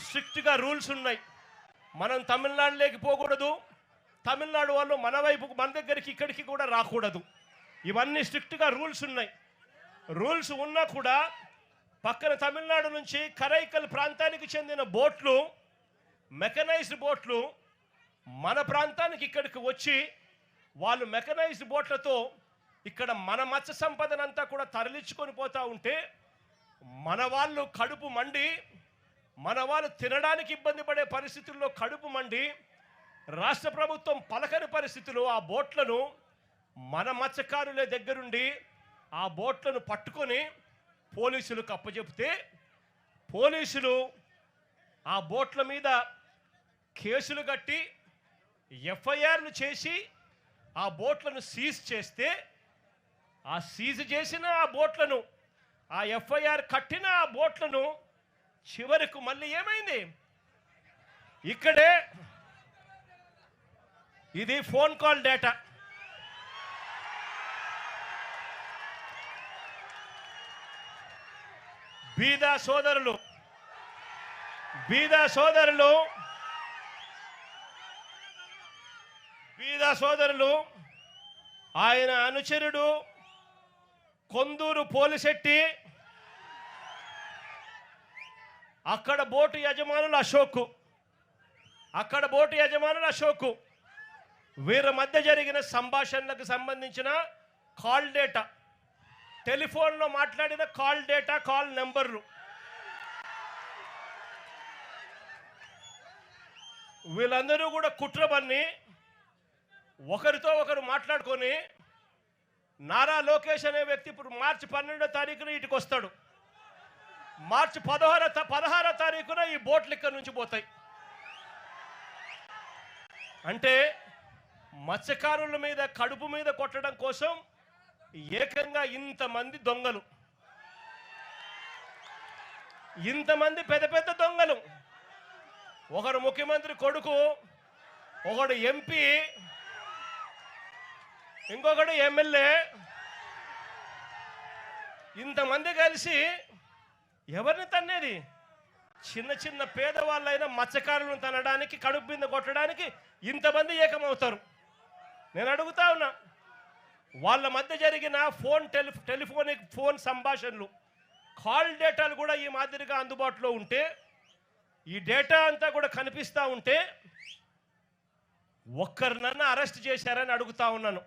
స్ట్రిక్ట్గా రూల్స్ ఉన్నాయి. మనం తమిళనాడులోకి పోకూడదు, తమిళనాడు వాళ్ళు మన వైపుకు మన దగ్గరికి ఇక్కడికి కూడా రాకూడదు. ఇవన్నీ స్ట్రిక్ట్గా రూల్స్ ఉన్నాయి. రూల్స్ ఉన్నా కూడా పక్కన తమిళనాడు నుంచి కరైకల్ ప్రాంతానికి చెందిన బోట్లు, మెకనైజ్డ్ బోట్లు మన ప్రాంతానికి ఇక్కడికి వచ్చి వాళ్ళు మెకనైజ్డ్ బోట్లతో ఇక్కడ మన మత్స్య సంపదనంతా కూడా తరలించుకొని పోతూ ఉంటే మన వాళ్ళు కడుపు మండి, మన వాళ్ళు తినడానికి ఇబ్బంది పడే పరిస్థితుల్లో కడుపు మండి రాష్ట్ర ప్రభుత్వం పలకని పరిస్థితుల్లో ఆ బోట్లను మన మత్స్యకారుల దగ్గరుండి ఆ బోట్లను పట్టుకొని పోలీసులకు అప్పచెప్తే పోలీసులు ఆ బోట్ల మీద కేసులు కట్టి ఎఫ్ఐఆర్లు చేసి ఆ బోట్లను సీజ్ చేస్తే ఆ సీజ్ చేసిన ఆ బోట్లను, ఆ ఎఫ్ఐఆర్ కట్టిన ఆ బోట్లను చివరకు మళ్ళీ ఏమైంది, ఇక్కడే ఇది ఫోన్ కాల్ డేటా. బీదా సోదరులు ఆయన అనుచరుడు కొందూరు పోలిశెట్టి, అక్కడ బోటు యజమానులు అశోక్, వీరి మధ్య జరిగిన సంభాషణలకు సంబంధించిన కాల్ డేటా, టెలిఫోన్లో మాట్లాడిన కాల్ డేటా, కాల్ నెంబర్లు, వీళ్ళందరూ కూడా కుట్రబన్ని ఒకరితో ఒకరు మాట్లాడుకొని నారా లోకేష్ అనే వ్యక్తి ఇప్పుడు మార్చి 12వ తారీఖున ఇటుకు వస్తాడు. మార్చి 16వ తారీఖున ఈ బోట్లు ఇక్కడ నుంచి పోతాయి. అంటే మత్స్యకారుల మీద కడుపు మీద కొట్టడం కోసం ఏకంగా ఇంతమంది దొంగలు, ఇంతమంది పెద్ద దొంగలు, ఒకడు ముఖ్యమంత్రి కొడుకు, ఒకడు ఎంపీ, ఇంకొకడు ఎమ్మెల్యే, ఇంతమంది కలిసి ఎవరిని తన్నేది? చిన్న పేదవాళ్ళైన మత్స్యకారులను తనడానికి, కడుపు మీద కొట్టడానికి ఇంతమంది ఏకమవుతారు. నేను అడుగుతా ఉన్నా, వాళ్ళ మధ్య జరిగిన టెలిఫోనిక్ ఫోన్ సంభాషణలు, కాల్ డేటాలు కూడా ఈ మాదిరిగా అందుబాటులో ఉంటే, ఈ డేటా అంతా కూడా కనిపిస్తూ ఉంటే ఒక్కరినన్నా అరెస్ట్ చేశారని అడుగుతా ఉన్నాను.